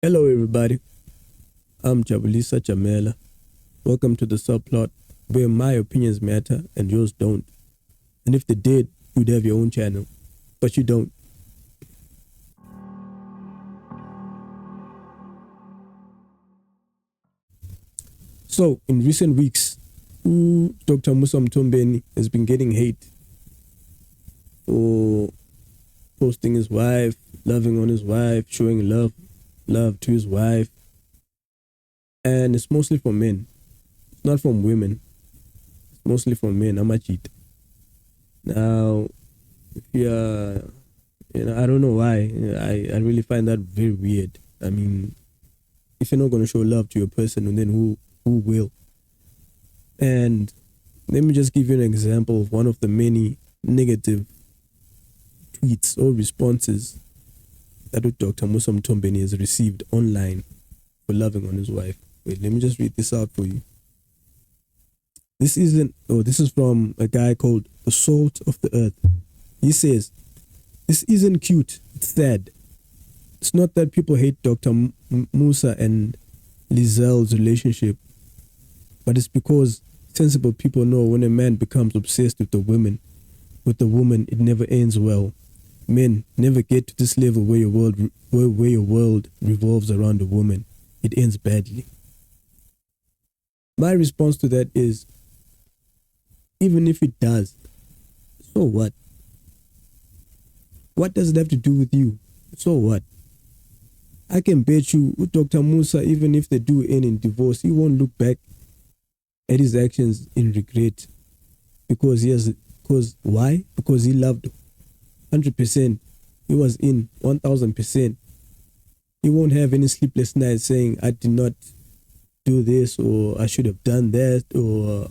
Hello, everybody. I'm jabulisajamela. Welcome to the subplot where my opinions matter and yours don't. And if they did, you'd have your own channel, but you don't. So, in recent weeks, Dr. Musa has been getting hate for posting his wife, loving on his wife, showing love to his wife, and it's mostly from men. It's not from women. It's mostly from men. I'm a cheat. Now, if I don't know why. I really find that very weird. I mean, if you're not going to show love to your person, then who will? And let me just give you an example of one of the many negative tweets or responses that Dr. Musa has received online for loving on his wife. Wait, let me just read this out for you. This is from a guy called The Salt of the Earth. He says, "This isn't cute, it's sad. It's not that people hate Dr. Musa and Liesel's relationship, but it's because sensible people know when a man becomes obsessed with the woman, it never ends well. Men never get to this level where your world revolves around a woman. It ends badly." My response to that is, even if it does, so what? What does it have to do with you? So what? I can bet you with Dr. Musa, even if they do end in divorce, he won't look back at his actions in regret. Because why? Because he loved 100%. He was in 1000%. He won't have any sleepless nights saying, I did not do this, or I should have done that, or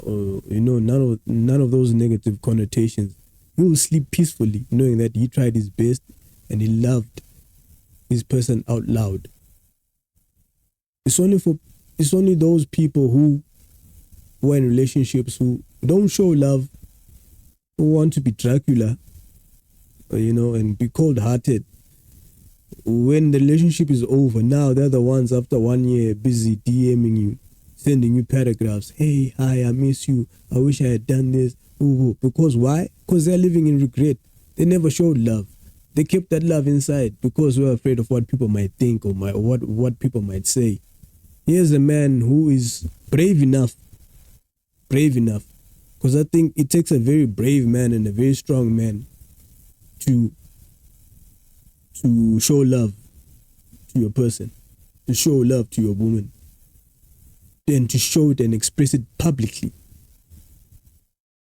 none of those negative connotations. He will sleep peacefully knowing that he tried his best and he loved his person out loud. It's only those people who are in relationships who don't show love, who want to be Dracula, and be cold-hearted. When the relationship is over, now they're the ones after 1 year busy DMing you, sending you paragraphs. Hey, hi, I miss you. I wish I had done this. Ooh. Because why? Because they're living in regret. They never showed love. They kept that love inside because we're afraid of what people might think or what people might say. Here's a man who is brave enough. Because I think it takes a very brave man and a very strong man to show love to your person, to show love to your woman, and to show it and express it publicly.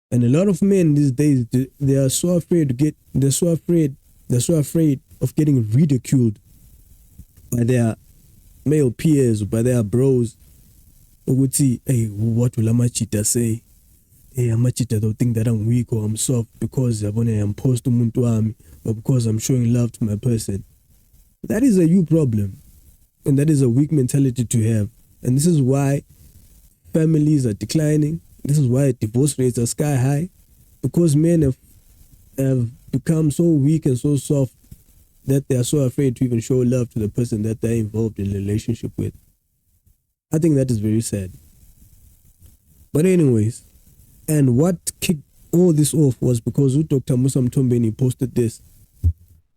And a lot of men these days, they are so afraid of getting ridiculed by their male peers, by their bros. Who would see, hey, what will Amachita say? Hey, Amachita don't think that I'm weak or I'm soft because I'm post to or because I'm showing love to my person. That is a you problem. And that is a weak mentality to have. And this is why families are declining. This is why divorce rates are sky high. Because men have become so weak and so soft that they are so afraid to even show love to the person that they're involved in a relationship with. I think that is very sad. But anyways, and what kicked all this off was because Dr. Musa posted this.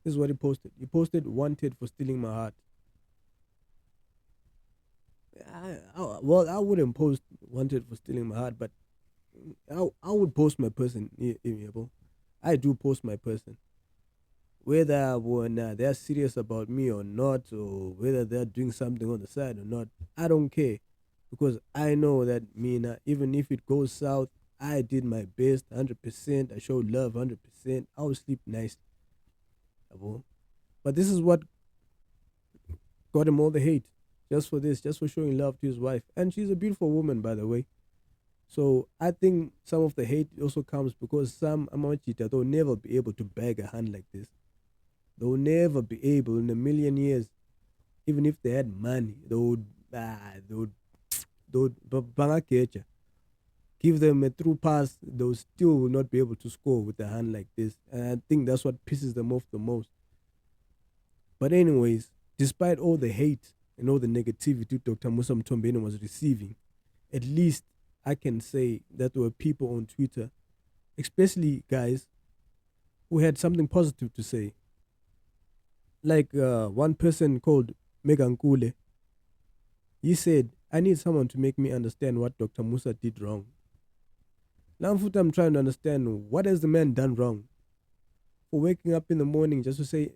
This is what he posted. He posted, "Wanted for stealing my heart." I wouldn't post "wanted for stealing my heart," but I would post my person. I do post my person. Whether they're serious about me or not, or whether they're doing something on the side or not, I don't care. Because I know that even if it goes south, I did my best 100%. I showed love 100%. I will sleep nice. But this is what got him all the hate. Just for this, just for showing love to his wife. And she's a beautiful woman, by the way. So I think some of the hate also comes because some Amachita, they'll never be able to bag a hand like this. They'll never be able in a million years, even if they had money, they would give them a through pass, they'll still not be able to score with a hand like this. And I think that's what pisses them off the most. But anyways, despite all the hate and all the negativity Dr. Musa Mtombeni was receiving, at least I can say that there were people on Twitter, especially guys, who had something positive to say. Like one person called Megan Kule, he said, I need someone to make me understand what Dr. Musa did wrong. Now I'm trying to understand what has the man done wrong for waking up in the morning just to say,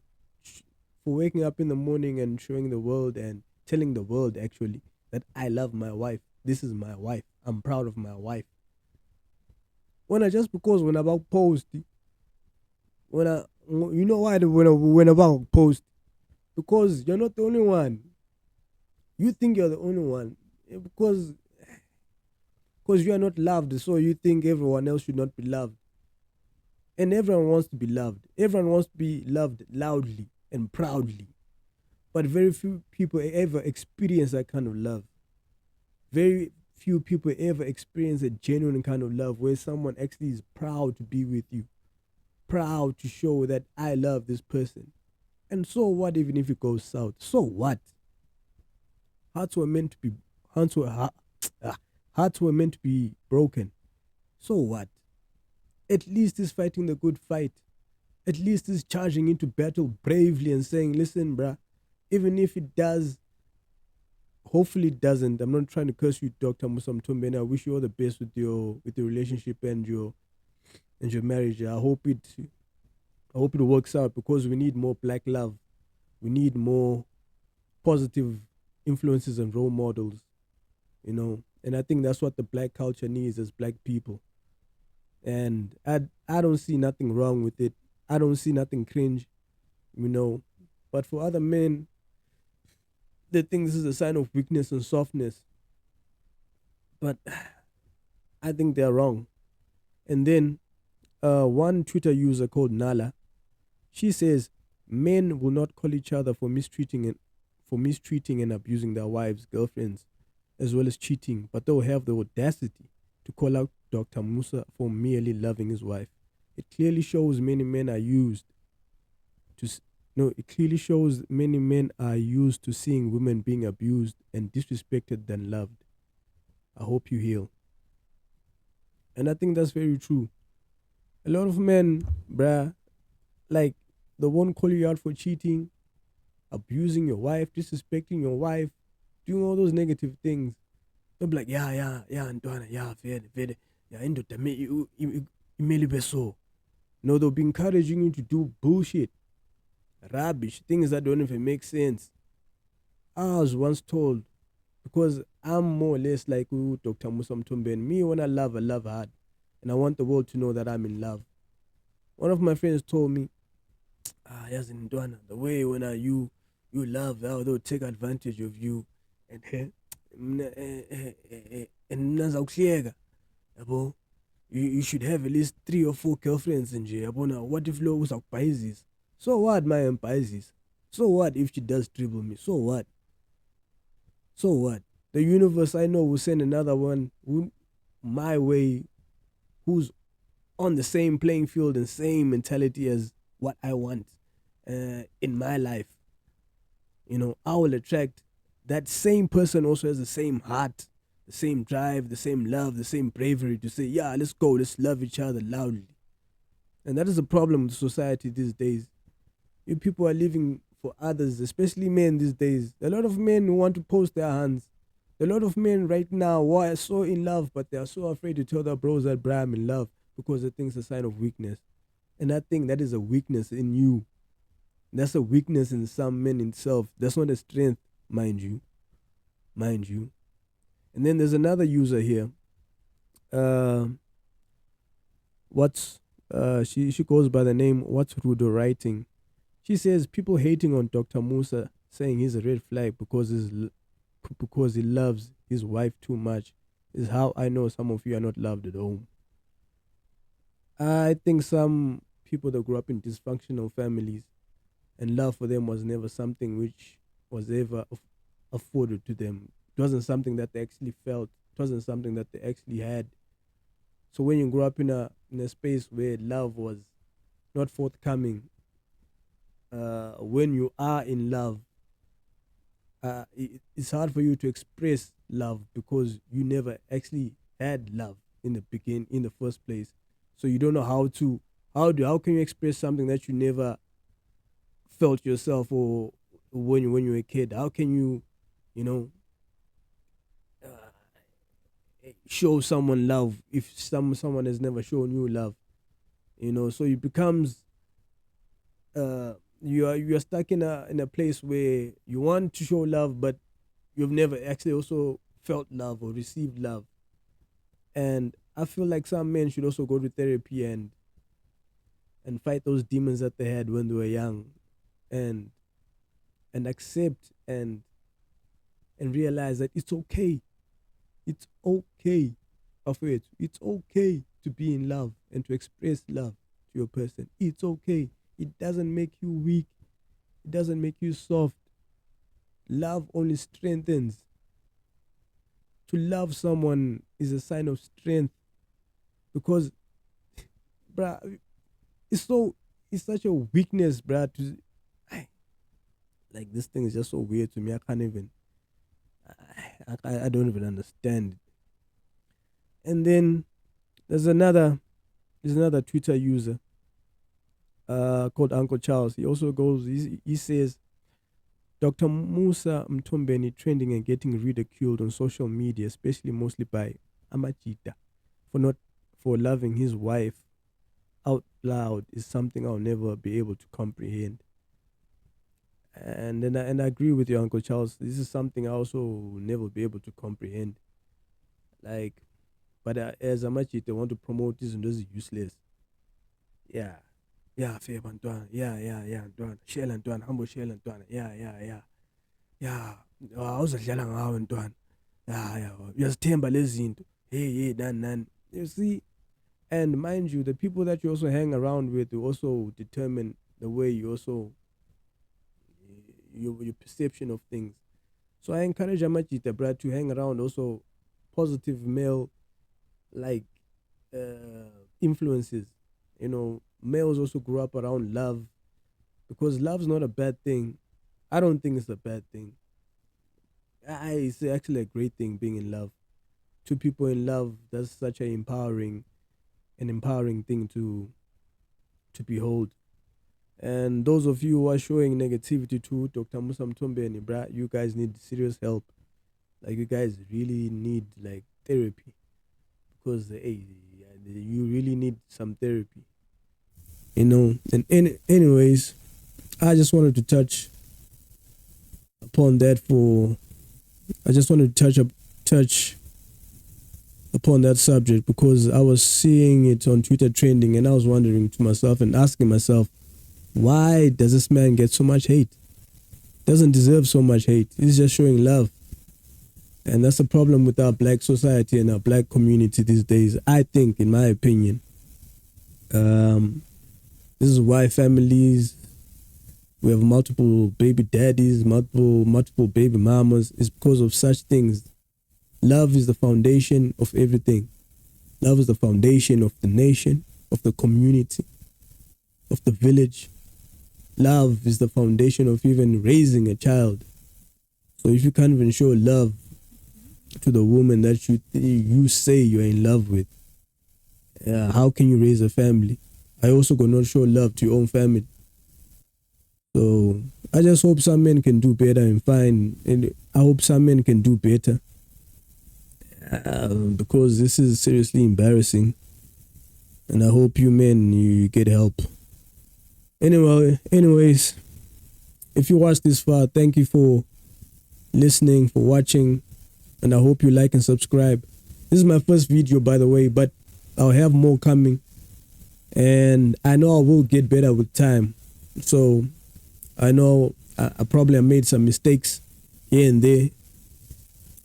for waking up in the morning and showing the world and telling the world actually that I love my wife. This is my wife. I'm proud of my wife. When I just because when about post, when I you know why when about post, because you're not the only one. You think you're the only one because you are not loved, so you think everyone else should not be loved. And everyone wants to be loved. Everyone wants to be loved loudly and proudly. But very few people ever experience that kind of love. Very few people ever experience a genuine kind of love where someone actually is proud to be with you, proud to show that I love this person. And so what even if it goes south? So what? Hearts were meant to be hearts were, hearts were meant to be broken. So what? At least he's fighting the good fight. At least he's charging into battle bravely and saying, listen, bruh, even if it does, hopefully it doesn't. I'm not trying to curse you, Dr. Musa Mtombeni. I wish you all the best with your relationship and your marriage. I hope it works out because we need more black love. We need more positive influences and role models, And I think that's what the black culture needs as black people. And I don't see nothing wrong with it. I don't see nothing cringe, you know. But for other men, they think this is a sign of weakness and softness. But I think they're wrong. And then one Twitter user called Nala, she says men will not call each other for mistreating and abusing their wives, girlfriends, as well as cheating, but they'll have the audacity to call out Dr. Musa for merely loving his wife. It clearly shows many men are used to no, it clearly shows many men are used to seeing women being abused and disrespected than loved. I hope you heal. And I think that's very true. A lot of men, bruh, like they won't call you out for cheating, abusing your wife, disrespecting your wife, doing all those negative things. They'll be like, yeah, Antoine, yeah, very, yeah, indoda imeli beso. No, they'll be encouraging you to do bullshit, rubbish, things that don't even make sense. I was once told, because I'm more or less like Dr. Musa Mtombeni. Me, when I love hard. And I want the world to know that I'm in love. One of my friends told me, yes, in Ndwana, the way when you love, how they'll take advantage of you. And and you should have at least 3 or 4 girlfriends in jail. Now, what if Lo was this? So what, my empires? So what if she does dribble me? So what? So what? The universe I know will send another one my way who's on the same playing field and same mentality as what I want in my life. I will attract that same person also has the same heart, the same drive, the same love, the same bravery to say, yeah, let's go, let's love each other loudly. And that is a problem with society these days. You people are living for others, especially men these days. A lot of men who want to post their hands. A lot of men right now who are so in love, but they are so afraid to tell their bros that, bro, I'm in love, because they think it's a sign of weakness. And I think that is a weakness in you. That's a weakness in some men itself. That's not a strength, mind you. Mind you. And then there's another user here. She goes by the name What's Rudo Writing. She says people hating on Dr. Musa, saying he's a red flag because he loves his wife too much, is how I know some of you are not loved at home. I think some people that grew up in dysfunctional families, and love for them was never something which was ever afforded to them. It wasn't something that they actually felt. It wasn't something that they actually had. So when you grow up in a space where love was not forthcoming, when you are in love, it's hard for you to express love because you never actually had love in the first place. So you don't know how can you express something that you never felt yourself, or when you were a kid. How can you know uh, show someone love if someone has never shown you love? So it becomes you are stuck in a place where you want to show love, but you've never actually also felt love or received love. And I feel like some men should also go to therapy and fight those demons that they had when they were young, and accept and realize that it's okay. It's okay. Of it, it's okay to be in love and to express love to your person. It's okay. It doesn't make you weak. It doesn't make you soft. Love only strengthens. To love someone is a sign of strength, because, bruh, it's such a weakness, bruh. I- like, this thing is just so weird to me. I can't even. I don't even understand it. And then there's another Twitter user called Uncle Charles. He also goes. He says Dr. Musa Mtombeni trending and getting ridiculed on social media, especially mostly by Amachita, for not for loving his wife out loud, is something I'll never be able to comprehend. And I agree with you, Uncle Charles. This is something I also will never be able to comprehend. Like, but as Amachita want to promote this and this is useless. Yeah. Yeah, fair Antoine. Yeah, Antoine. Shell Antoine, humble Shell Antoine. Yeah, awuzadlala ngawe ntwana. Yeah, uyazithemba lezi zinto. Hey, nani. You see, and mind you, the people that you also hang around with will also determine the way you also your perception of things. So I encourage Amachita, Brad, to hang around also positive male like influences. Males also grew up around love, because love's not a bad thing. I don't think it's a bad thing. It's actually a great thing being in love. Two people in love, that's such an empowering thing to behold. And those of you who are showing negativity to Dr. Musa Mtombe and Ibra, you guys need serious help. Like, you guys really need like therapy, because hey, you really need some therapy. Anyways, I just wanted to touch upon that for. I just wanted to touch upon that subject, because I was seeing it on Twitter trending, and I was wondering to myself and asking myself, why does this man get so much hate? Doesn't deserve so much hate. He's just showing love. And that's the problem with our black society and our black community these days, I think, in my opinion. This is why we have multiple baby daddies, multiple baby mamas. It's because of such things. Love is the foundation of everything. Love is the foundation of the nation, of the community, of the village. Love is the foundation of even raising a child. So if you can't even show love to the woman that you say you're in love with, how can you raise a family? I also cannot show love to your own family. So I just hope some men can do better and I hope some men can do better, because this is seriously embarrassing, and I hope you get help. Anyways, if you watched this far, thank you for listening, for watching, and I hope you like and subscribe. This is my first video, by the way, but I'll have more coming, and I know I will get better with time. So I know I probably have made some mistakes here and there,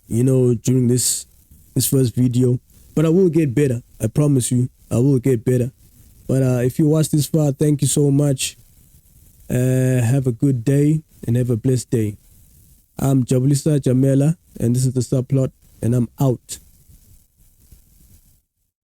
during this first video, but I will get better. I promise you, I will get better. But if you watch this far, thank you so much. Have a good day and have a blessed day. I'm jabulisajamela, and this is the subplot, and I'm out.